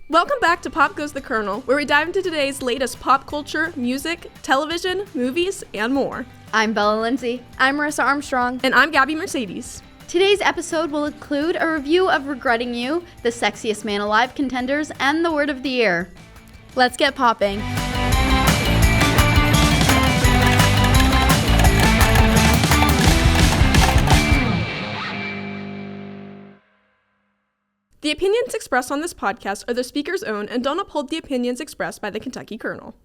Welcome back to Pop Goes the Kernel, where we dive into today's latest pop culture, music, television, movies, and more. I'm Bella Lindsey. I'm Marissa Armstrong. And I'm Gabby Mercedes. Today's episode will include a review of Regretting You, the Sexiest Man Alive contenders, and the Word of the Year. Let's get popping. The opinions expressed on this podcast are the speaker's own and don't uphold the opinions expressed by the Kentucky Kernel.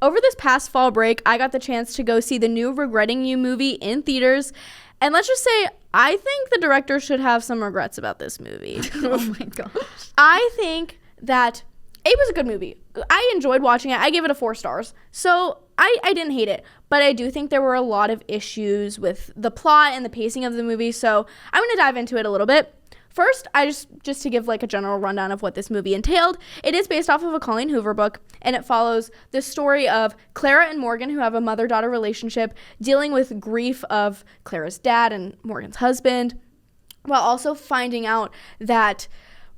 Over this past fall break, I got the chance to go see the new Regretting You movie in theaters. And let's just say, I think the director should have some regrets about this movie. Oh my gosh. I think that it was a good movie. I enjoyed watching it. I gave it a 4 stars. So I didn't hate it. But I do think there were a lot of issues with the plot and the pacing of the movie. So I'm going to dive into it a little bit. First, I just to give like a general rundown of what this movie entailed, it is based off of a Colleen Hoover book, and it follows the story of Clara and Morgan, who have a mother-daughter relationship, dealing with grief of Clara's dad and Morgan's husband, while also finding out that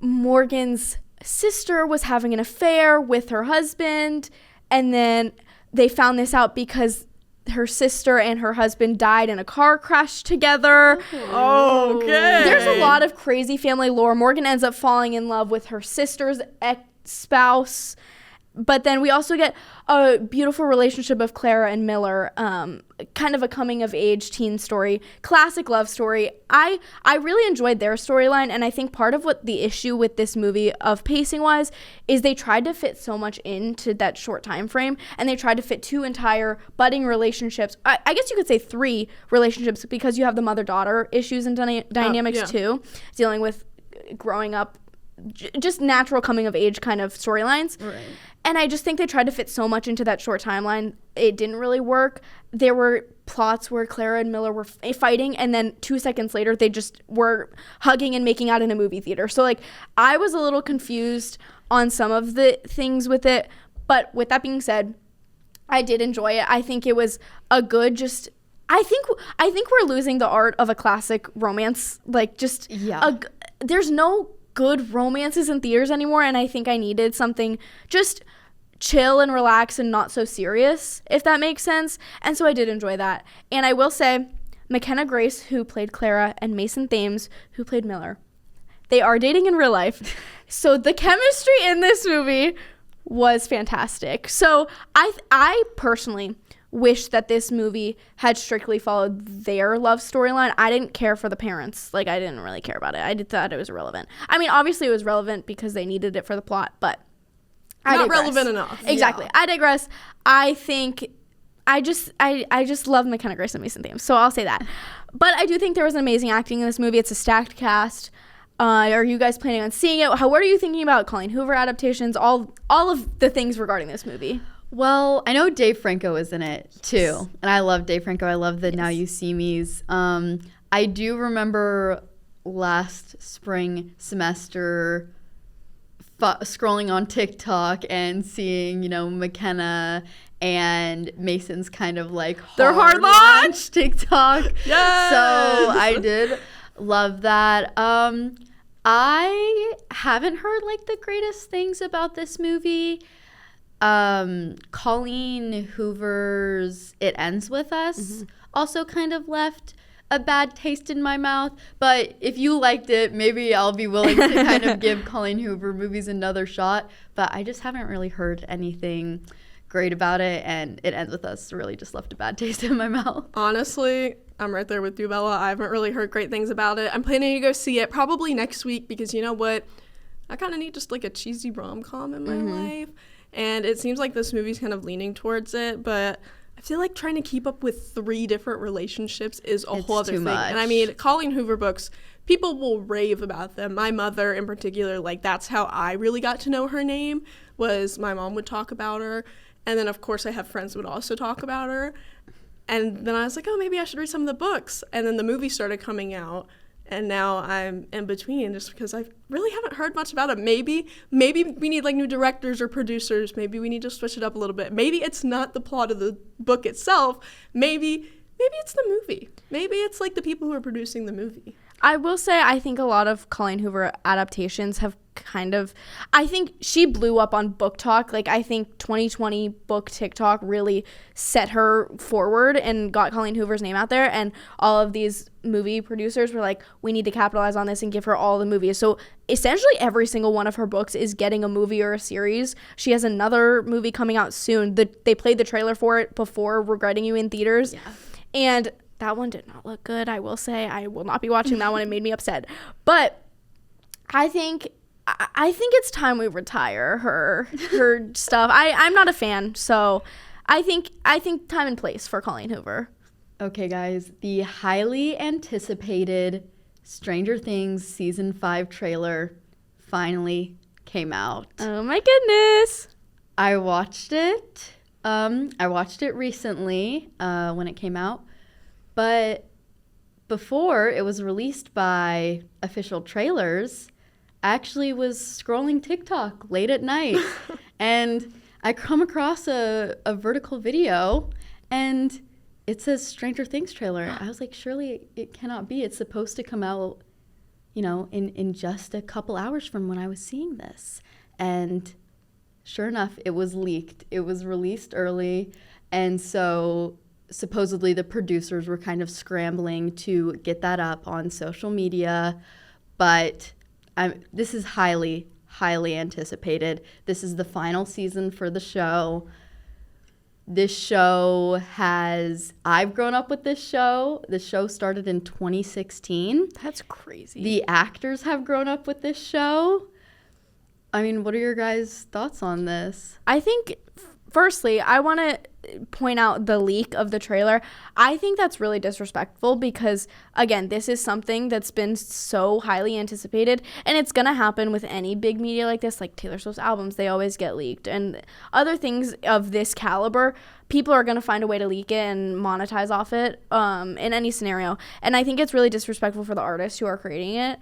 Morgan's sister was having an affair with her husband, and then they found this out because her sister and her husband died in a car crash together. Okay. There's a lot of crazy family lore. Morgan ends up falling in love with her sister's ex-spouse. But then we also get a beautiful relationship of Clara and Miller, kind of a coming-of-age teen story, classic love story. I really enjoyed their storyline, and I think part of what the issue with this movie of pacing-wise is they tried to fit so much into that short time frame, and they tried to fit 2 entire budding relationships. I guess you could say 3 relationships because you have the mother-daughter issues and dynamics too, dealing with growing up, just natural coming-of-age kind of storylines. Right. And I just think they tried to fit so much into that short timeline. It didn't really work. There were plots where Clara and Miller were fighting, and then 2 seconds later, they just were hugging and making out in a movie theater. So, like, I was a little confused on some of the things with it. But with that being said, I did enjoy it. I think it was a good I think we're losing the art of a classic romance. Like, just there's no good romances in theaters anymore, and I think I needed something just chill and relax and not so serious, if that makes sense. And so I did enjoy that. And I will say, McKenna Grace, who played Clara, and Mason Thames, who played Miller, they are dating in real life. So the chemistry in this movie was fantastic. So I personally wish that this movie had strictly followed their love storyline. I didn't care for the parents. Like, I didn't really care about it. I thought it was irrelevant. I mean, obviously it was relevant because they needed it for the plot, but I not digress. relevant enough. Exactly. Yeah. I digress. I think I just love McKenna Grace and Mason Thames, so I'll say that. But I do think there was amazing acting in this movie. It's a stacked cast. Are you guys planning on seeing it? What are you thinking about Colleen Hoover adaptations? All of the things regarding this movie. Well, I know Dave Franco is in it too, and I love Dave Franco. I love the Now You See Me's. I do remember last spring semester scrolling on TikTok and seeing, McKenna and Mason's kind of like their hard launch TikTok. Yes! So I did love that. I haven't heard like the greatest things about this movie. Colleen Hoover's It Ends With Us also kind of left a bad taste in my mouth, but if you liked it, maybe I'll be willing to kind of give Colleen Hoover movies another shot, but I just haven't really heard anything great about it, and It Ends With Us really just left a bad taste in my mouth. Honestly, I'm right there with you, Bella. I haven't really heard great things about it. I'm planning to go see it probably next week because you know what? I kind of need just like a cheesy rom-com in my life. And it seems like this movie's kind of leaning towards it, but I feel like trying to keep up with 3 different relationships is a whole other thing. Much. And I mean, Colleen Hoover books, people will rave about them. My mother in particular, like that's how I really got to know her name, was my mom would talk about her. And then of course I have friends who would also talk about her. And then I was like, oh, maybe I should read some of the books. And then the movie started coming out. And now I'm in between just because I really haven't heard much about it. Maybe we need like new directors or producers. Maybe we need to switch it up a little bit. Maybe it's not the plot of the book itself. Maybe maybe it's the movie. Maybe it's like the people who are producing the movie. I will say I think a lot of Colleen Hoover adaptations have I think she blew up on Book Talk. Like, I think 2020 Book TikTok really set her forward and got Colleen Hoover's name out there, and all of these movie producers were like, we need to capitalize on this and give her all the movies. So essentially every single one of her books is getting a movie or a series. She has another movie coming out soon. They played the trailer for it before Regretting You in theaters. Yeah. And that one did not look good, I will say. I will not be watching that one. It made me upset. But I think it's time we retire her stuff. I'm not a fan, so I think time and place for Colleen Hoover. Okay, guys, the highly anticipated Stranger Things season 5 trailer finally came out. Oh my goodness. I watched it. I watched it recently when it came out, but before it was released by official trailers, I actually was scrolling TikTok late at night and I come across a vertical video and it says Stranger Things trailer. I was like, surely it cannot be. It's supposed to come out, in just a couple hours from when I was seeing this. And sure enough, it was leaked. It was released early. And so supposedly the producers were kind of scrambling to get that up on social media. But this is highly, highly anticipated. This is the final season for the show. This show I've grown up with this show. The show started in 2016. That's crazy. The actors have grown up with this show. I mean, what are your guys' thoughts on this? I think, firstly, I want to point out the leak of the trailer. I think that's really disrespectful because, again, this is something that's been so highly anticipated, and it's going to happen with any big media like this, like Taylor Swift's albums. They always get leaked. And other things of this caliber, people are going to find a way to leak it and monetize off it in any scenario. And I think it's really disrespectful for the artists who are creating it.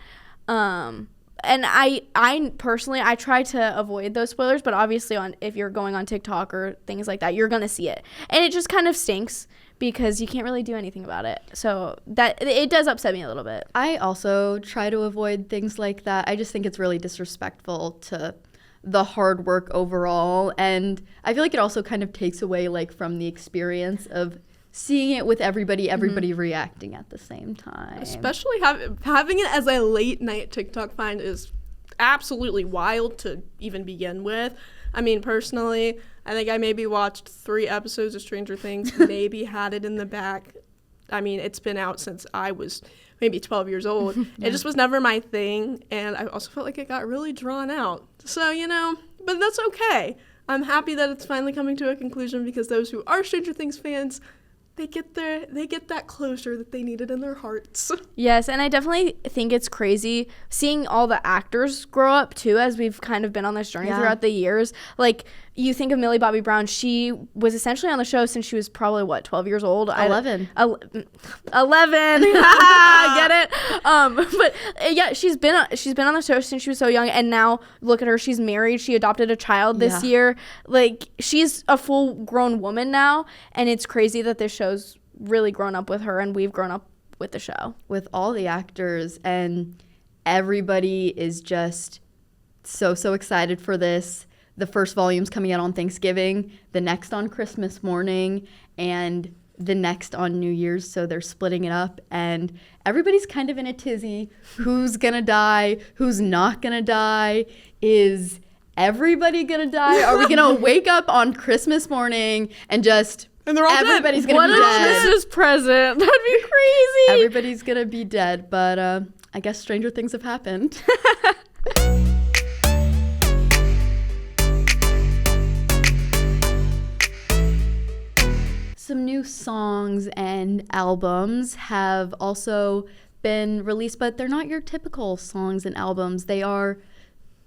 And I personally, I try to avoid those spoilers, but obviously if you're going on TikTok or things like that, you're going to see it. And it just kind of stinks because you can't really do anything about it. So that it does upset me a little bit. I also try to avoid things like that. I just think it's really disrespectful to the hard work overall. And I feel like it also kind of takes away from the experience of seeing it with everybody reacting at the same time. Especially having it as a late night TikTok find is absolutely wild to even begin with. I mean, personally, I think I maybe watched 3 episodes of Stranger Things, maybe had it in the back. I mean, it's been out since I was maybe 12 years old. Yeah. It just was never my thing, and I also felt like it got really drawn out. So, but that's okay. I'm happy that it's finally coming to a conclusion because those who are Stranger Things fans, they get that closure that they needed in their hearts. Yes, and I definitely think it's crazy seeing all the actors grow up too, as we've kind of been on this journey throughout the years. Like, you think of Millie Bobby Brown, she was essentially on the show since she was probably 12 years old. 11. 11. Get it? But yeah, she's been on the show since she was so young, and now look at her, she's married, she adopted a child this year. Like, she's a full grown woman now, and it's crazy that this show's really grown up with her, and we've grown up with the show. With all the actors, and everybody is just so excited for this. The first volume's coming out on Thanksgiving, the next on Christmas morning, and the next on New Year's, so they're splitting it up, and everybody's kind of in a tizzy. Who's gonna die? Who's not gonna die? Is everybody gonna die? Are we gonna wake up on Christmas morning and they're all everybody's dead? gonna be dead? What a Christmas present. That'd be crazy. Everybody's gonna be dead, but I guess stranger things have happened. Some new songs and albums have also been released, but they're not your typical songs and albums. They are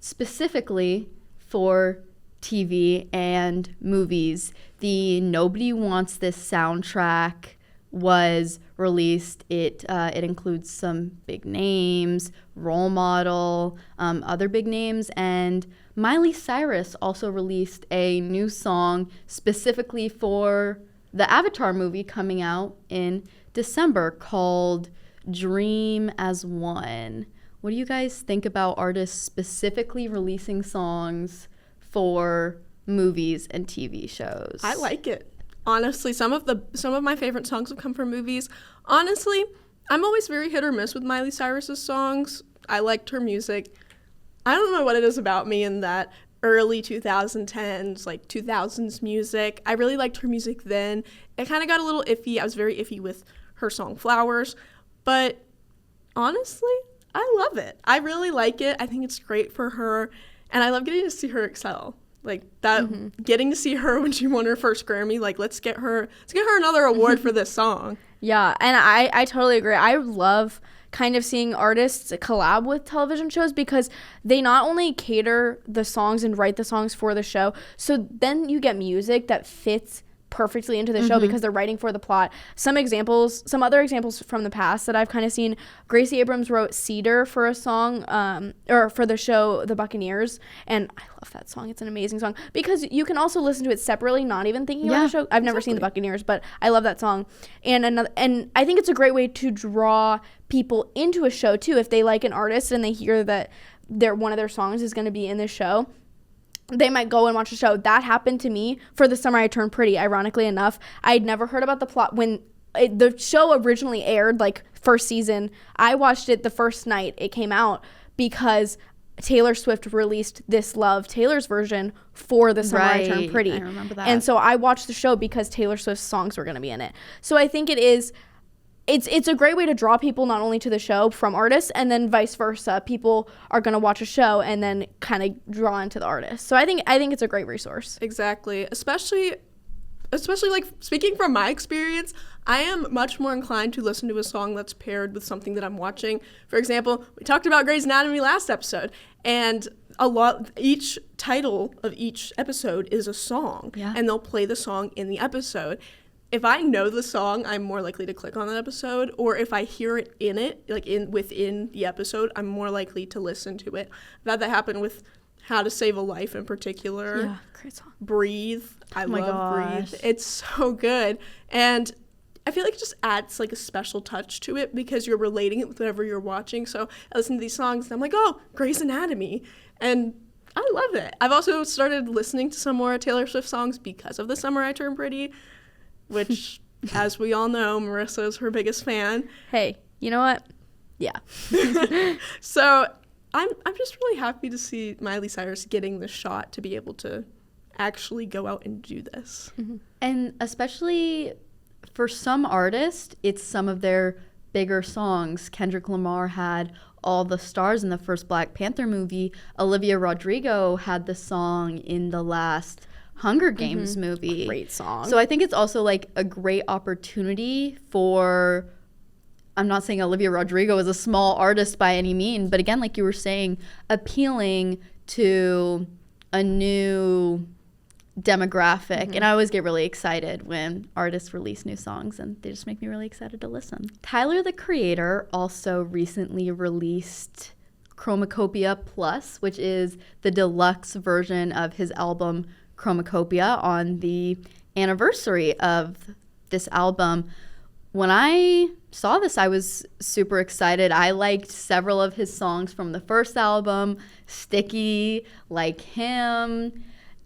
specifically for TV and movies. The Nobody Wants This soundtrack was released. It includes some big names, Role Model, other big names, and Miley Cyrus also released a new song specifically for the Avatar movie coming out in December called Dream as One. What do you guys think about artists specifically releasing songs for movies and TV shows? I like it. Honestly, some of my favorite songs have come from movies. Honestly, I'm always very hit or miss with Miley Cyrus's songs. I liked her music. I don't know what it is about me in that early 2010s, like 2000s music. I really liked her music then. It kind of got a little iffy. I was very iffy with her song Flowers. But honestly, I love it. I really like it. I think it's great for her. And I love getting to see her excel. Like that, getting to see her when she won her first Grammy, like let's get her another award for this song. Yeah, and I totally agree. I love kind of seeing artists collab with television shows because they not only cater the songs and write the songs for the show, so then you get music that fits perfectly into the show because they're writing for the plot. Some other examples from the past that I've kind of seen, Gracie Abrams wrote Cedar for a song, or for the show The Buccaneers, and I love that song. It's an amazing song because you can also listen to it separately, not even thinking about the show. I've never seen The Buccaneers, but I love that song. And I think it's a great way to draw people into a show too. If they like an artist and they hear that one of their songs is going to be in the show, they might go and watch the show. That happened to me for The Summer I Turned Pretty, ironically enough. I'd never heard about the plot. When the show originally aired, like first season, I watched it the first night it came out because Taylor Swift released This Love, Taylor's version, for The Summer I Turned Pretty. I remember that. And so I watched the show because Taylor Swift's songs were going to be in it. So I think it's a great way to draw people not only to the show from artists, and then vice versa. People are going to watch a show and then kind of draw into the artist. So I think it's a great resource. Exactly. Especially like speaking from my experience, I am much more inclined to listen to a song that's paired with something that I'm watching. For example, we talked about Grey's Anatomy last episode, and each title of each episode is a song, and they'll play the song in the episode. If I know the song, I'm more likely to click on that episode, or if I hear it within the episode, I'm more likely to listen to it. I've had that happen with How to Save a Life in particular. Yeah, great song. Breathe. I love gosh. Breathe. It's so good. And I feel like it just adds like a special touch to it because you're relating it with whatever you're watching. So I listen to these songs and I'm like, oh, Grey's Anatomy. And I love it. I've also started listening to some more Taylor Swift songs because of The Summer I Turned Pretty, which, as we all know, Marissa is her biggest fan. Hey, you know what? Yeah. So I'm just really happy to see Miley Cyrus getting the shot to be able to actually go out and do this. And especially for some artists, it's some of their bigger songs. Kendrick Lamar had All the Stars in the first Black Panther movie. Olivia Rodrigo had the song in the last Hunger Games movie. Great song. So I think it's also like a great opportunity for, I'm not saying Olivia Rodrigo is a small artist by any means, but again, like you were saying, appealing to a new demographic. And I always get really excited when artists release new songs, and they just make me really excited to listen. Tyler, the Creator, also recently released Chromacopia Plus, which is the deluxe version of his album Chromacopia on the anniversary of this album. When I saw this, I was super excited. I liked several of his songs from the first album, Sticky, Like Him.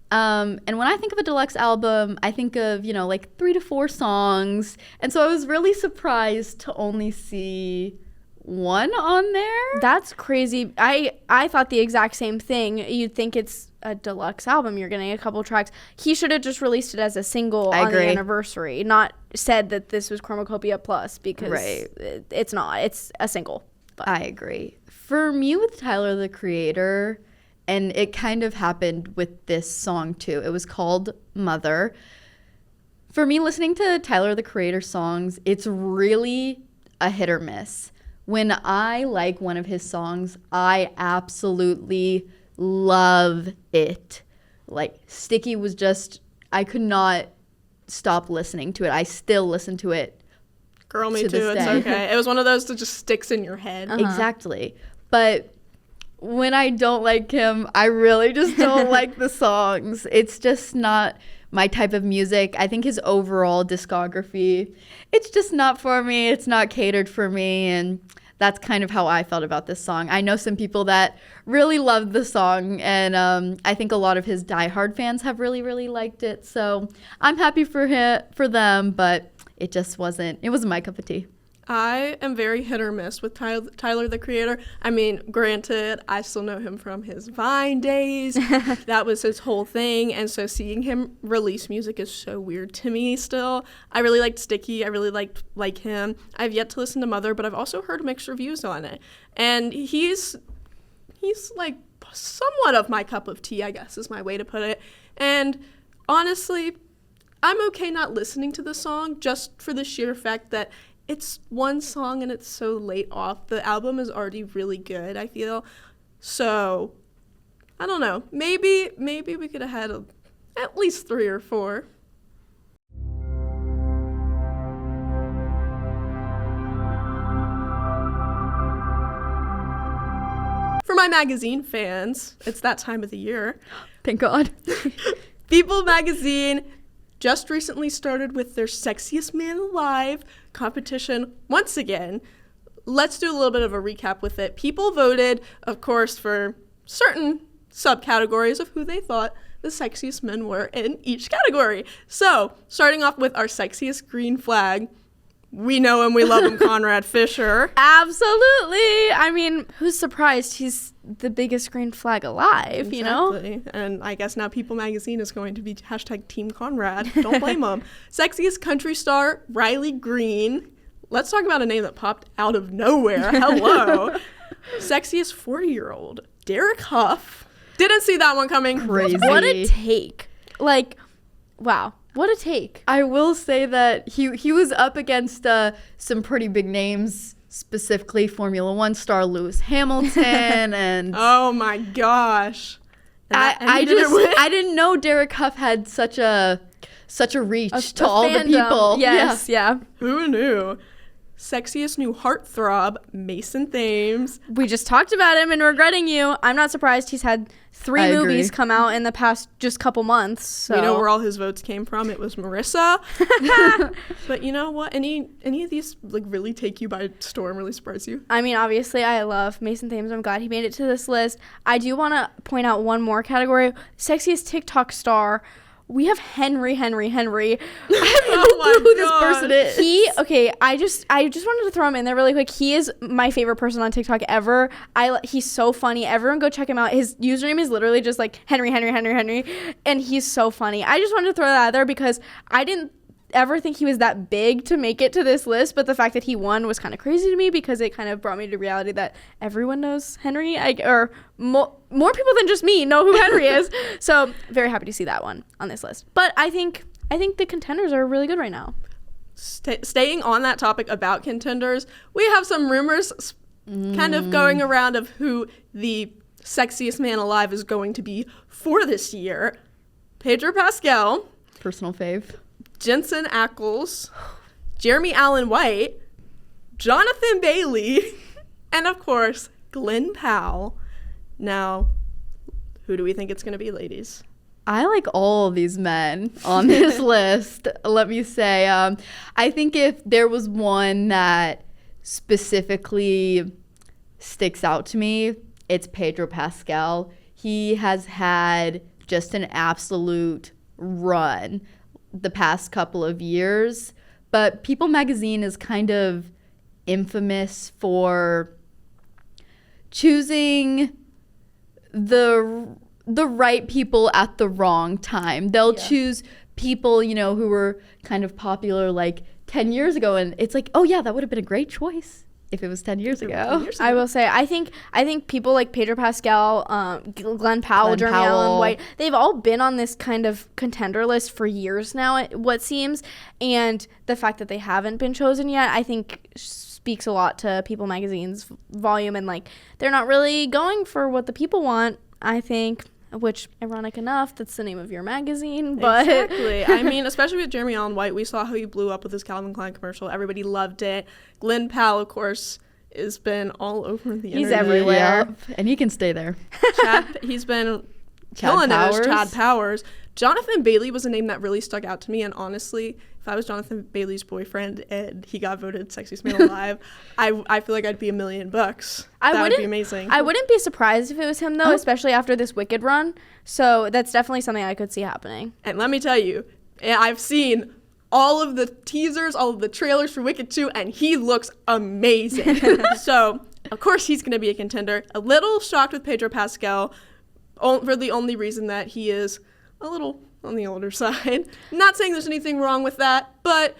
And when I think of a deluxe album, I think of, like 3 to 4 songs. And so I was really surprised to only see one on there. That's crazy. I thought the exact same thing. You'd think it's a deluxe album. You're getting a couple tracks. He should have just released it as a single on the anniversary, not said that this was Chromacopia Plus, because it's not. It's a single. But. I agree. For me, with Tyler, the Creator, and it kind of happened with this song too. It was called Mother. For me, listening to Tyler, the Creator songs, it's really a hit or miss. When I like one of his songs, I absolutely love it. Like, Sticky was just, I could not stop listening to it. I still listen to it. Girl, me too. It's okay. It was one of those that just sticks in your head. Exactly. But when I don't like him, I really just don't like the songs. It's just not my type of music. I think his overall discography, it's just not for me. It's not catered for me. And that's kind of how I felt about this song. I know some people that really loved the song, and I think a lot of his diehard fans have really, really liked it. So I'm happy for them, but it just wasn't my cup of tea. I am very hit or miss with Tyler, the Creator. I mean, granted, I still know him from his Vine days. That was his whole thing. And so seeing him release music is so weird to me still. I really liked Sticky. I really liked Like Him. I've yet to listen to Mother, but I've also heard mixed reviews on it. And he's like somewhat of my cup of tea, I guess is my way to put it. And honestly, I'm okay not listening to the song just for the sheer fact that it's one song and it's so late off. The album is already really good, I feel. So, I don't know. Maybe we could have had at least 3 or 4. For my magazine fans, it's that time of the year. Thank God. People magazine just recently started with their Sexiest Man Alive competition once again. Let's do a little bit of a recap with it. People voted, of course, for certain subcategories of who they thought the sexiest men were in each category. So, starting off with our sexiest green flag, we know him, we love him, Conrad Fisher. Absolutely. I mean, who's surprised? He's the biggest green flag alive, you know? And I guess now People Magazine is going to be hashtag Team Conrad. Don't blame him. Sexiest country star, Riley Green. Let's talk about a name that popped out of nowhere. Hello. Sexiest 40-year-old, Derek Huff. Didn't see that one coming. Crazy. What a take. Like, wow. What a take. I will say that he was up against some pretty big names, specifically Formula One star Lewis Hamilton and oh my gosh. I didn't know Derek Huff had such a reach to all fandom. the people. Yes, yeah. Who knew? Sexiest new heartthrob, Mason Thames. We just talked about him in Regretting You. I'm not surprised he's had 3 movies come out in the past just couple months. So. We know where all his votes came from. It was Marissa. But you know what? Any of these like really take you by storm, really surprise you? I mean, obviously, I love Mason Thames. I'm glad he made it to this list. I do want to point out one more category. Sexiest TikTok star. We have Henry. I have no clue who this person is. I just wanted to throw him in there really quick. He is my favorite person on TikTok ever. He's so funny. Everyone go check him out. His username is literally just like Henry. And he's so funny. I just wanted to throw that out there because I didn't ever think he was that big to make it to this list, but the fact that he won was kind of crazy to me because it kind of brought me to reality that everyone knows Henry, or more people than just me know who Henry is. So very happy to see that one on this list. But I think the contenders are really good right now. Staying on that topic about contenders, we have some rumors kind of going around of who the sexiest man alive is going to be for this year. Pedro Pascal. Personal fave. Jensen Ackles, Jeremy Allen White, Jonathan Bailey, and of course, Glenn Powell. Now, who do we think it's going to be, ladies? I like all of these men on this list, let me say. I think if there was one that specifically sticks out to me, it's Pedro Pascal. He has had just an absolute run the past couple of years, but People Magazine is kind of infamous for choosing the right people at the wrong time. They'll choose people, who were kind of popular like 10 years ago, and it's like, oh yeah, that would have been a great choice if it was 10 years ago. I will say, I think people like Pedro Pascal, Glenn Powell, Jeremy Allen White, they've all been on this kind of contender list for years now, what seems. And the fact that they haven't been chosen yet, I think speaks a lot to People Magazine's volume. And like, they're not really going for what the people want, I think. Which, ironic enough, that's the name of your magazine. But exactly. I mean, especially with Jeremy Allen White, we saw how he blew up with his Calvin Klein commercial. Everybody loved it. Glenn Powell, of course, has been all over the internet. He's everywhere. Yep. And he can stay there. He's been killing it as Chad Powers. Jonathan Bailey was a name that really stuck out to me, and honestly, if I was Jonathan Bailey's boyfriend and he got voted Sexiest Man Alive, I feel like I'd be $1 million. That would be amazing. I wouldn't be surprised if it was him, though, especially after this Wicked run. So that's definitely something I could see happening. And let me tell you, I've seen all of the teasers, all of the trailers for Wicked 2, and he looks amazing. So, of course, he's going to be a contender. A little shocked with Pedro Pascal for the only reason that he is a little on the older side. Not saying there's anything wrong with that, but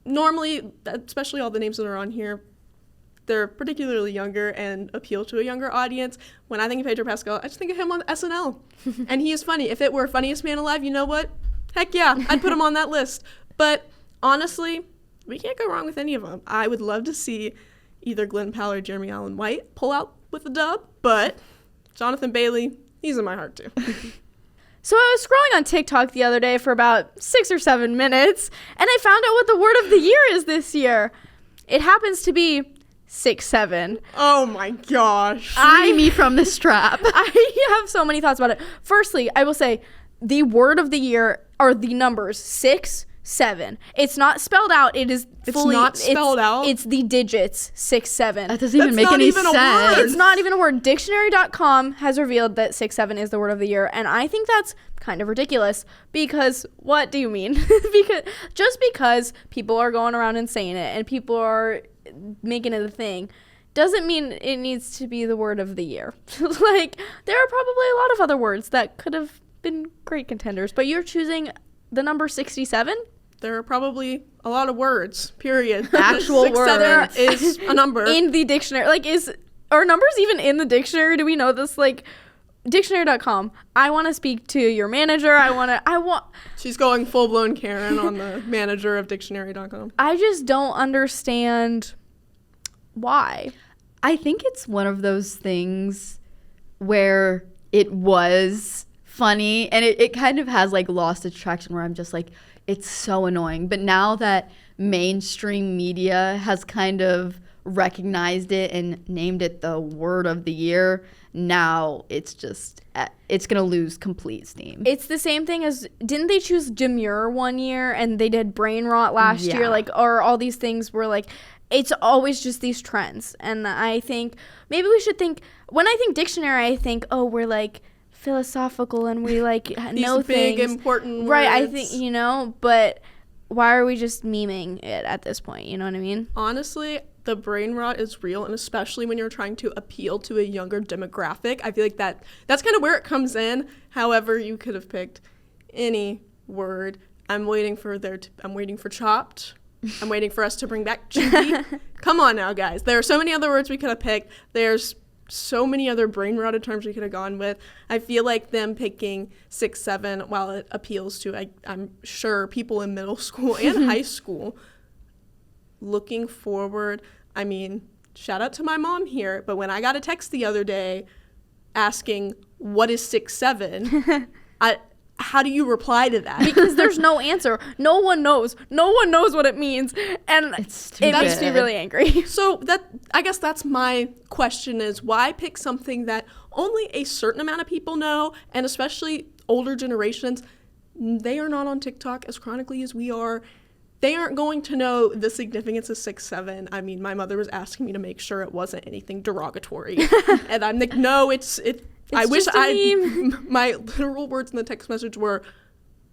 normally, especially all the names that are on here, they're particularly younger and appeal to a younger audience. When I think of Pedro Pascal, I just think of him on SNL. And he is funny. If it were Funniest Man Alive, you know what? Heck yeah, I'd put him on that list. But honestly, we can't go wrong with any of them. I would love to see either Glenn Powell or Jeremy Allen White pull out with the dub, but Jonathan Bailey, he's in my heart too. So I was scrolling on TikTok the other day for about 6 or 7 minutes, and I found out what the word of the year is this year. It happens to be 6-7. Oh my gosh. Free me from this trap. I have so many thoughts about it. Firstly, I will say the word of the year are the numbers 6, 7. It's not spelled out. It is fully. It's not spelled out? It's the digits 6, 7. That doesn't even make not any even a sense. word. It's not even a word. Dictionary.com has revealed that 6-7 is the word of the year, and I think that's kind of ridiculous. Because what do you mean? because people are going around and saying it, and people are making it a thing, doesn't mean it needs to be the word of the year. Like, there are probably a lot of other words that could have been great contenders, but you're choosing the number 67? There are probably a lot of words, period. Actual 6-7 is a number. In the dictionary. Like, are numbers even in the dictionary? Do we know this? Like, dictionary.com. I want to speak to your manager. She's going full-blown Karen on the manager of dictionary.com. I just don't understand why. I think it's one of those things where it was funny and it kind of has like lost its traction where I'm just like, it's so annoying. But now that mainstream media has kind of recognized it and named it the word of the year, now it's gonna lose complete steam. It's the same thing as, didn't they choose demure one year and they did brain rot last year? Like, or all these things were like, it's always just these trends. And I think maybe we should think, when I think dictionary, I think, oh, we're like philosophical and we like know these big things. Important words. Right, I think, but why are we just memeing it at this point? You know what I mean? Honestly, the brain rot is real, and especially when you're trying to appeal to a younger demographic, I feel like that's kind of where it comes in. However, you could have picked any word. I'm waiting for chopped. I'm waiting for us to bring back cheeky. Come on now, guys. There are so many other words we could have picked. There's so many other brain rotted terms we could have gone with. I feel like them picking 6-7, while it appeals to, I'm sure, people in middle school and high school, looking forward, I mean, shout out to my mom here, but when I got a text the other day asking, what is 6-7, how do you reply to that? Because there's no answer. No one knows. No one knows what it means. And it makes me really angry. So I guess that's my question, is why pick something that only a certain amount of people know, and especially older generations, they are not on TikTok as chronically as we are. They aren't going to know the significance of 6-7. I mean, my mother was asking me to make sure it wasn't anything derogatory. And I'm like, no, I wish my literal words in the text message were,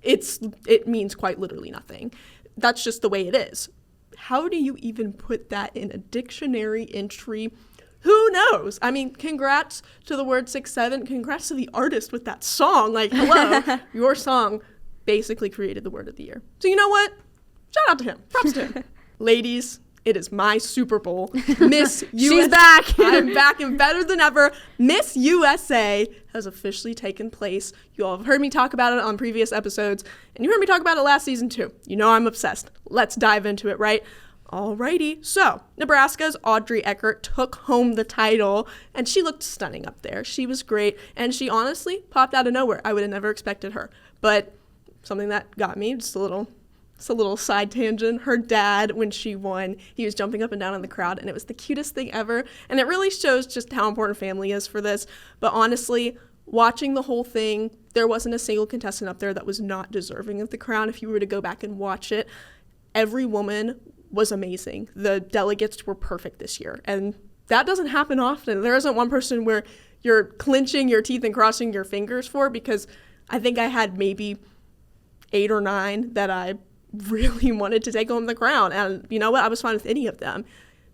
it means quite literally nothing. That's just the way it is. How do you even put that in a dictionary entry? Who knows? I mean, congrats to the word 6-7. Congrats to the artist with that song. Like, hello, your song basically created the word of the year. So you know what? Shout out to him. Props to him. Ladies, it is my Super Bowl. Miss USA. She's back. I'm back and better than ever. Miss USA has officially taken place. You all have heard me talk about it on previous episodes, and you heard me talk about it last season too. You know I'm obsessed. Let's dive into it, right? Alrighty. So, Nebraska's Audrey Eckert took home the title, and she looked stunning up there. She was great, and she honestly popped out of nowhere. I would have never expected her. But something that got me, just a little side tangent. Her dad, when she won, he was jumping up and down in the crowd, and it was the cutest thing ever. And it really shows just how important family is for this. But honestly, watching the whole thing, there wasn't a single contestant up there that was not deserving of the crown. If you were to go back and watch it, every woman was amazing. The delegates were perfect this year, and that doesn't happen often. There isn't one person where you're clenching your teeth and crossing your fingers for, because I think I had maybe 8 or 9 that I really wanted to take home the crown, and you know what? I was fine with any of them.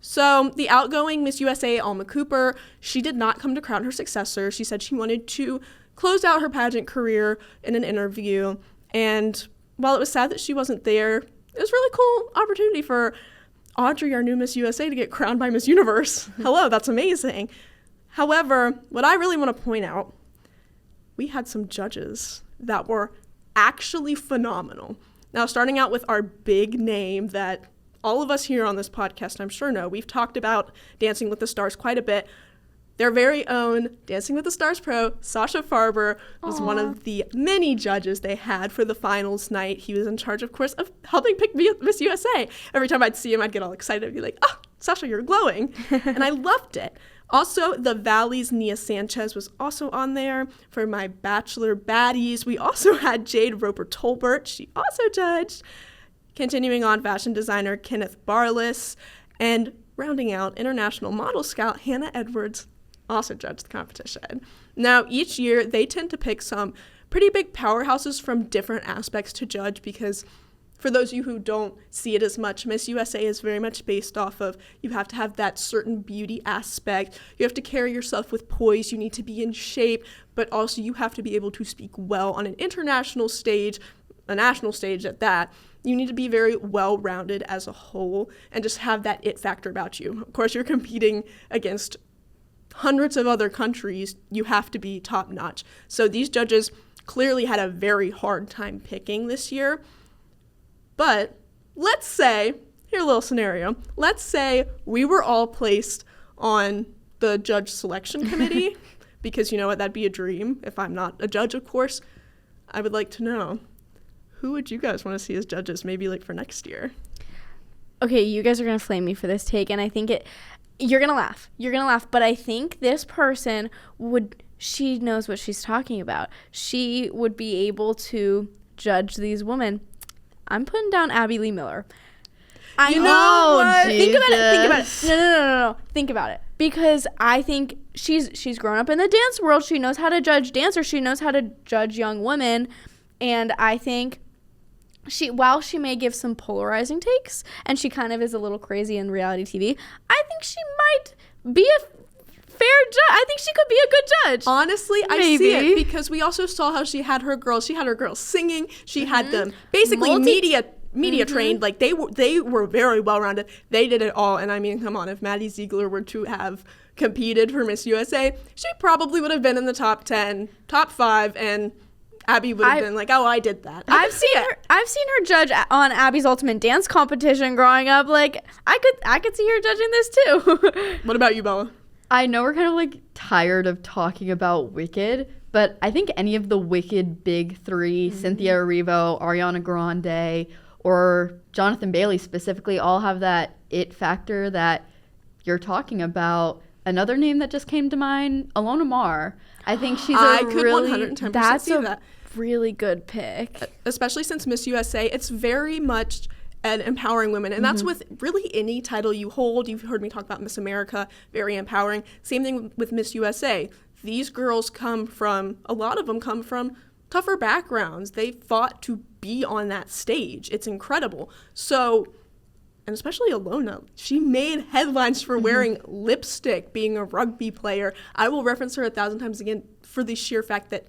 So the outgoing Miss USA, Alma Cooper, she did not come to crown her successor. She said she wanted to close out her pageant career in an interview, and while it was sad that she wasn't there, it was a really cool opportunity for Audrey, our new Miss USA, to get crowned by Miss Universe. Hello, that's amazing. However, what I really want to point out, we had some judges that were actually phenomenal. Now, starting out with our big name that all of us here on this podcast, I'm sure, know. We've talked about Dancing with the Stars quite a bit. Their very own Dancing with the Stars pro, Sasha Farber, was one of the many judges they had for the finals night. He was in charge, of course, of helping pick Miss USA. Every time I'd see him, I'd get all excited. I'd be like, oh, Sasha, you're glowing. And I loved it. Also, the Valley's Nia Sanchez was also on there. For my Bachelor baddies, we also had Jade Roper-Tolbert. She also judged. Continuing on, fashion designer Kenneth Barlas. And rounding out, international model scout Hannah Edwards also judged the competition. Now, each year, they tend to pick some pretty big powerhouses from different aspects to judge, because for those of you who don't see it as much, Miss USA is very much based off of you have to have that certain beauty aspect. You have to carry yourself with poise. You need to be in shape, but also you have to be able to speak well on an international stage, a national stage at that. You need to be very well-rounded as a whole and just have that it factor about you. Of course, you're competing against hundreds of other countries. You have to be top-notch. So these judges clearly had a very hard time picking this year. But let's say, here a little scenario, let's say we were all placed on the judge selection committee, because you know what, that'd be a dream. If I'm not a judge, of course, I would like to know, who would you guys want to see as judges, maybe like for next year? Okay, you guys are going to flame me for this take, and I think you're going to laugh. You're going to laugh, but I think this person she knows what she's talking about. She would be able to judge these women. I'm putting down Abby Lee Miller. Think about it. Think about it. No. Think about it. Because I think she's grown up in the dance world. She knows how to judge dancers. She knows how to judge young women. And I think while she may give some polarizing takes, and she kind of is a little crazy in reality TV, I think she might be a fair judge. I think she could be a good judge. Honestly, Maybe. I see it, because we also saw how she had her girls. She had her girls singing. She had them basically media trained. Like they were very well rounded. They did it all. And I mean, come on, if Maddie Ziegler were to have competed for Miss USA, she probably would have been in the top 10, top 5, and Abby would have been like, oh, I did that. I've seen her judge on Abby's Ultimate Dance competition growing up. Like I could see her judging this too. What about you, Bella? I know we're kind of like tired of talking about Wicked, but I think any of the Wicked big 3, Cynthia Erivo, Ariana Grande, or Jonathan Bailey specifically, all have that it factor that you're talking about. Another name that just came to mind, Alona Mar. I think she's I could 110% see that. Really good pick. Especially since Miss USA, it's very much an empowering women. And that's with really any title you hold. You've heard me talk about Miss America, very empowering. Same thing with Miss USA. These girls a lot of them come from tougher backgrounds. They fought to be on that stage. It's incredible. So, and especially Alona, she made headlines for wearing lipstick, being a rugby player. I will reference her 1,000 times again for the sheer fact that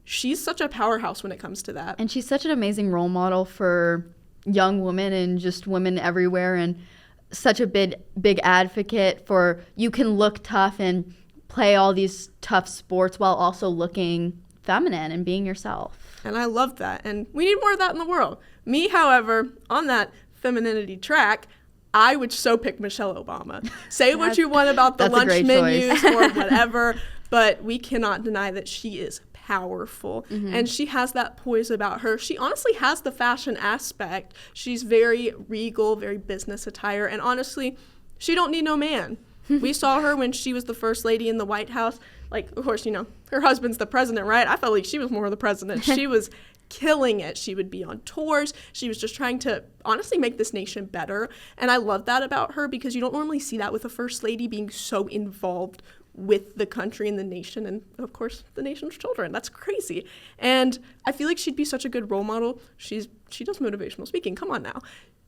she's such a powerhouse when it comes to that. And she's such an amazing role model for young women and just women everywhere, and such a big advocate for you can look tough and play all these tough sports while also looking feminine and being yourself. And I love that. And we need more of that in the world. Me, however, on that femininity track, I would so pick Michelle Obama. Say what you want about the lunch menus or whatever, but we cannot deny that she is powerful, and she has that poise about her. She honestly has the fashion aspect. She's very regal, very business attire, and honestly, she don't need no man. We saw her when she was the first lady in the White House. Like, of course, her husband's the president, right? I felt like she was more the president. She was killing it. She would be on tours. She was just trying to honestly make this nation better. And I love that about her because you don't normally see that with a first lady being so involved with the country and the nation and, of course, the nation's children. That's crazy. And I feel like she'd be such a good role model. She does motivational speaking. Come on now.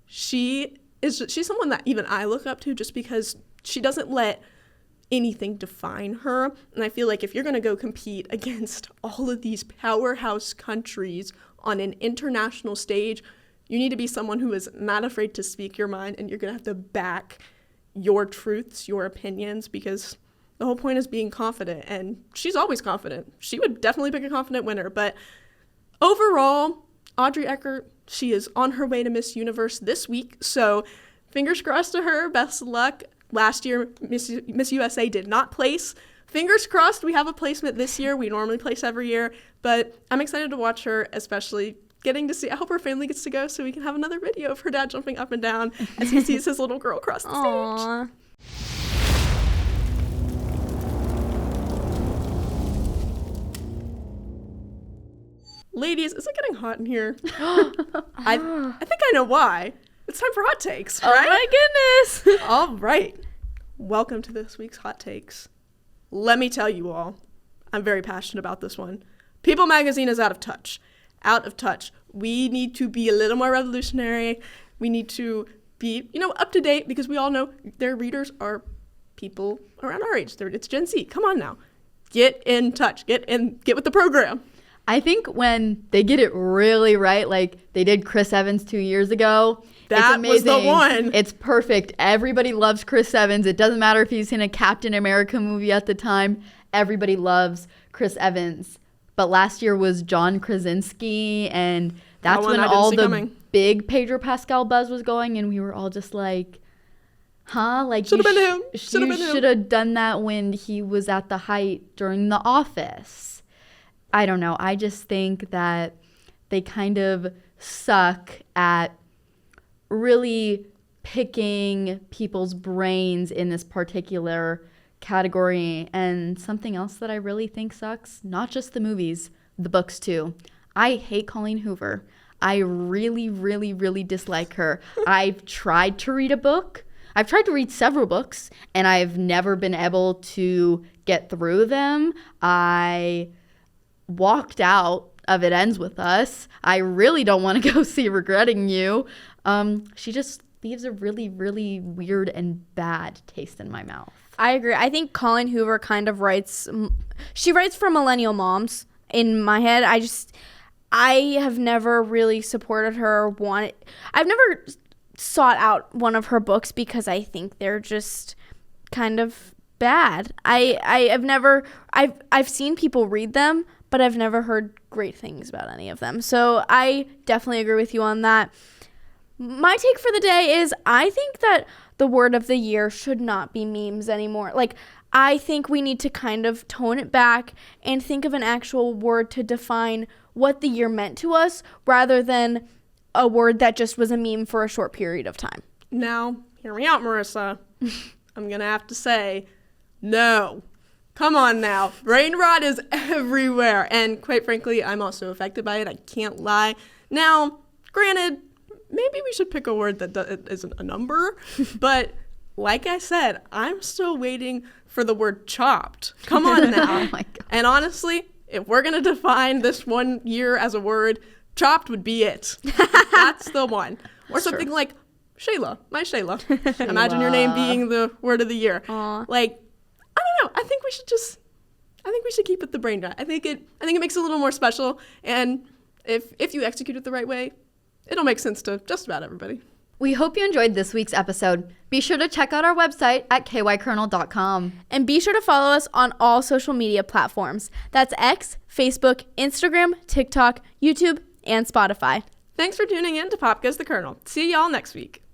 She's someone that even I look up to just because she doesn't let anything define her. And I feel like if you're going to go compete against all of these powerhouse countries on an international stage, you need to be someone who is not afraid to speak your mind, and you're going to have to back your truths, your opinions, because the whole point is being confident, and she's always confident. She would definitely pick a confident winner, but overall, Audrey Eckert, she is on her way to Miss Universe this week, so fingers crossed to her. Best of luck. Last year, Miss USA did not place. Fingers crossed we have a placement this year. We normally place every year, but I'm excited to watch her, especially getting to see. I hope her family gets to go so we can have another video of her dad jumping up and down as he sees his little girl cross the Aww. stage. Ladies, is it getting hot in here? I think I know why. It's time for hot takes, right? Oh my goodness. All right. Welcome to this week's hot takes. Let me tell you all, I'm very passionate about this one. People magazine is out of touch. Out of touch. We need to be a little more revolutionary. We need to be, up to date, because we all know their readers are people around our age. It's Gen Z. Come on now. Get in touch. Get with the program. I think when they get it really right, like they did Chris Evans 2 years ago, it's amazing. Was the one. It's perfect. Everybody loves Chris Evans. It doesn't matter if he's in a Captain America movie at the time. Everybody loves Chris Evans. But last year was John Krasinski, and that's when all the big Pedro Pascal buzz was going, and we were all just like, huh? Like, should have been him. You should have done that when he was at the height during The Office. I don't know. I just think that they kind of suck at really picking people's brains in this particular category. And something else that I really think sucks, not just the movies, the books too. I hate Colleen Hoover. I really, really, really dislike her. I've tried to read a book. I've tried to read several books, and I've never been able to get through them. I walked out of It Ends With Us. I really don't want to go see Regretting You. She just leaves a really, really weird and bad taste in my mouth. I agree. I think Colleen Hoover kind of writes for millennial moms in my head. I have never really supported her. I've never sought out one of her books because I think they're just kind of bad. I've seen people read them, but I've never heard great things about any of them. So I definitely agree with you on that. My take for the day is I think that the word of the year should not be memes anymore. Like, I think we need to kind of tone it back and think of an actual word to define what the year meant to us rather than a word that just was a meme for a short period of time. Now, hear me out, Marissa. I'm going to have to say, no. Come on now. Brain rot is everywhere. And quite frankly, I'm also affected by it. I can't lie. Now, granted, maybe we should pick a word that isn't a number. But like I said, I'm still waiting for the word chopped. Come on now. Oh my God. And honestly, if we're going to define this one year as a word, chopped would be it. That's the one. Or something like Shayla. My Shayla. Imagine your name being the word of the year. Aww. Like, I don't know. I think we should keep it the brain rot. I think it makes it a little more special. And if you execute it the right way, it'll make sense to just about everybody. We hope you enjoyed this week's episode. Be sure to check out our website at kykernel.com. And be sure to follow us on all social media platforms. That's X, Facebook, Instagram, TikTok, YouTube, and Spotify. Thanks for tuning in to Pop Goes the Kernel. See y'all next week.